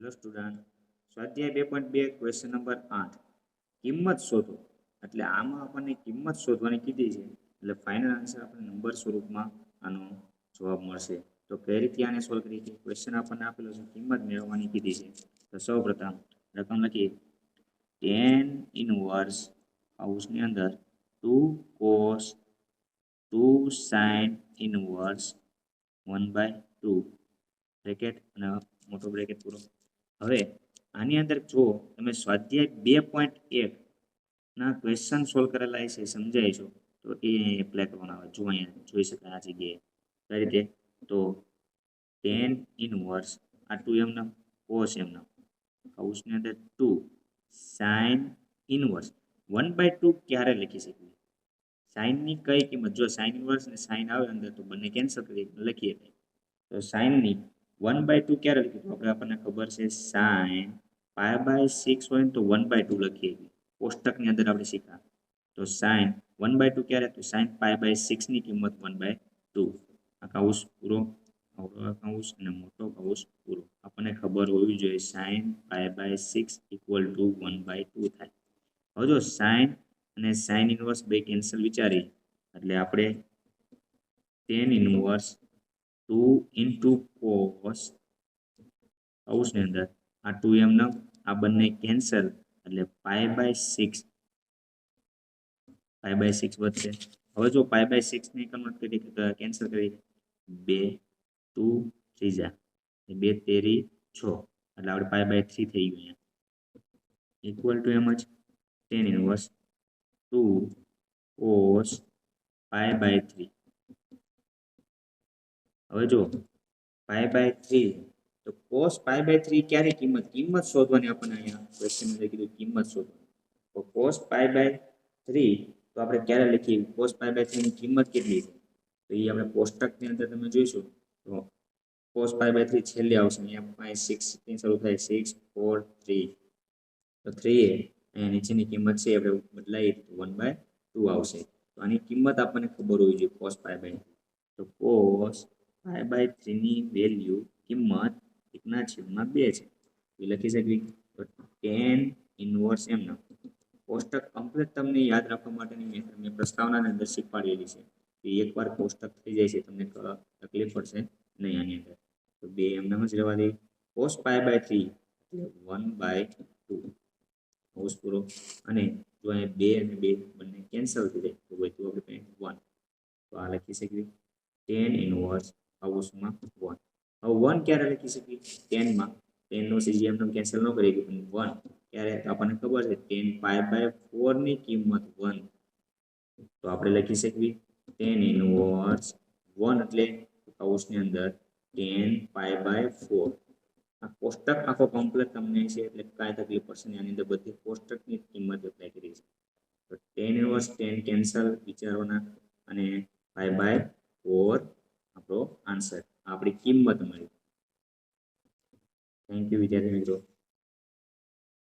Hello student, સ્વાધ્યાય 2.2 question number 8 કિંમત શોધો. એટલે આમાં આપણને કિંમત શોધવાની કીધી છે, એટલે ફાઇનલ આન્સર આપણને નંબર સ્વરૂપમાં આનો જવાબ મળશે. તો કઈ રીતે આને સોલ્વ કરી છે? ક્વેશ્ચન આપણને આપેલો છે, કિંમત મેળવવાની કીધી છે. તો સૌપ્રથમ રકમ લખીએ 10 ઇનવર્સ હાઉસની અંદર 2 cos 2 sin ઇનવર્સ 1/2 બ્રેકેટ અને મોટો બ્રેકેટ પૂરો. હવે આની અંદર જો તમે સ્વાધ્યાય 2.1 ના ક્વેશ્ચન સોલ્વ કરેલા છે, સમજાય છો, તો એ એપ્લાય કરવાના આવે. જો અહીંયા જોઈ શકાય આ જગ્યાએ કઈ રીતે, તો 10 ઇનવર્સ આ 2 એમના cos એમના હાઉસની અંદર 2 sin ઇનવર્સ 1/2 ક્યારે લખી શકીએ? સાઇનની કઈ કિંમત, જો સાઇન ઇનવર્સ અને સાઇન આવે અંદર તો બંને કેન્સલ કરી લખીએ. તો સાઇનની 1/2 ક્યારે લખીએ? તો આપણને ખબર છે સાઇન π/6 હોય તો 1/2 લખીએ. કોષ્ટકની અંદર આપણે શીખા. તો સાઇન 1/2 ક્યારે? તો સાઇન π/6 ની કિંમત 1/2. આ કૌંસ પૂરો, આવડો કૌંસ અને મોટો કૌંસ પૂરો. આપણને ખબર હોવી જોઈએ સાઇન π/6 = 1/2 થાય. હવે જો સાઇન અને સાઇન ઇનવર્સ બે કેન્સલ વિચારી, એટલે આપણે 10 ઇનવર્સ 2 * cos હાઉસની અંદર આ 2 એમના આ બંને કેન્સલ, એટલે π/6 વધશે. હવે જો π/6 ની કન્વર્ટ કરી કેન્સલ કરી 2 2 3 2 તેરી 6, એટલે આપણે π/3 થઈ ગયું. ઇક્વલ ટુ એમ જ 10 ઇનવર્સ 2 cos π/3. હવે જો π/3 તો cos π/3 ક્યારે કિંમત શોધવાની આપણને અહીંયા ક્વેશ્ચન અંદર કીધું કિંમત શોધવાની. તો cos π/3 તો આપણે ક્યારે લખીએ? cos π/3 ની કિંમત કેટલી છે? તો એ આપણે કોષ્ટકની અંદર તમે જોઈશું તો cos π/3 છેલ્લે આવશે. અહીંયા 6 થી શરૂ થાય 6 4 3, તો 3 અહીંયા નીચેની કિંમત છે આપણે બદલાઈ 1/2 આવશે. તો આની કિંમત આપણને ખબર હોવી જોઈએ cos π/3. તો cos π/3 ની વેલ્યુ કિંમત 1/2 છે. એ લખી શકીએ. તો 10 ઇનવર્સ એમના કોષ્ટક કમ્પ્લીટ તમને યાદ રાખવા માટેની મેં પ્રસ્તાવનાની અંદર શીખવાડેલી છે. તો એકવાર કોષ્ટક થઈ જાય છે તમને તકલીફ પડશે નહીં આની અંદર. તો 2 એમનામ જ રહેવા દે. cos π/3 એટલે 1/2 હાઉસ પૂરો. અને જો અહીંયા 2 અને 2 બંને કેન્સલ થઈ જાય તો વધ્યું આપણે 1. તો આ લખી શકીએ 10 ઇનવર્સ હાઉસમાં 1. હવે 1 ક્યારે લખી શકીએ? 10 માં 10 નો સીજીએમ નો કેન્સલ ન કરી પણ 1 ક્યારે? આપણને ખબર છે 10 π/4 ની કિંમત 1. તો આપણે લખી શકીએ 10 ઇનવર્સ 1 એટલે હાઉસની અંદર 10 π/4. આ કોષ્ટક આખો કમ્પ્લીટ તમને છે એટલે કાંઈ તકલીફ પડશે નહીં. આની અંદર બધી કોષ્ટકની કિંમત એપ્લાય કરી છે. તો 10 ઇનવર્સ 10 કેન્સલ વિચારવાના અને π/4 આપણો આન્સર, આપણી કિંમત મળી. થેન્ક યુ વિદ્યાર્થી મિત્રો.